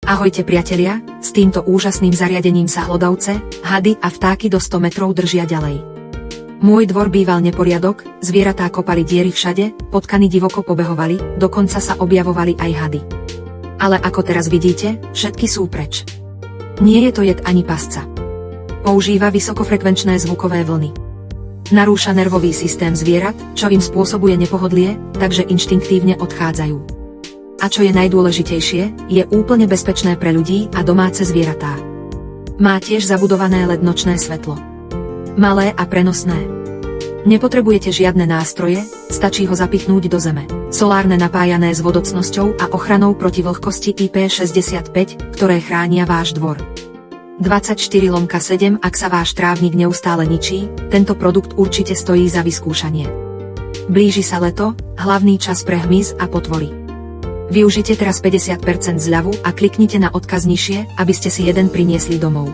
Ahojte priatelia, s týmto úžasným zariadením sa hlodavce, hady a vtáky do 100 metrov držia ďalej. Môj dvor býval neporiadok, zvieratá kopali diery všade, potkany divoko pobehovali, dokonca sa objavovali aj hady. Ale ako teraz vidíte, všetky sú preč. Nie je to jed ani pasca. Používa vysokofrekvenčné zvukové vlny. Narúša nervový systém zvierat, čo im spôsobuje nepohodlie, takže inštinktívne odchádzajú. A čo je najdôležitejšie, je úplne bezpečné pre ľudí a domáce zvieratá. Má tiež zabudované LED nočné svetlo. Malé a prenosné. Nepotrebujete žiadne nástroje, stačí ho zapichnúť do zeme. Solárne napájané s vodocnosťou a ochranou proti vlhkosti IP65, ktoré chránia váš dvor. 24/7. Ak sa váš trávnik neustále ničí, tento produkt určite stojí za vyskúšanie. Blíži sa leto, hlavný čas pre hmyz a potvory. Využite teraz 50% zľavu a kliknite na odkaz nižšie, aby ste si jeden priniesli domov.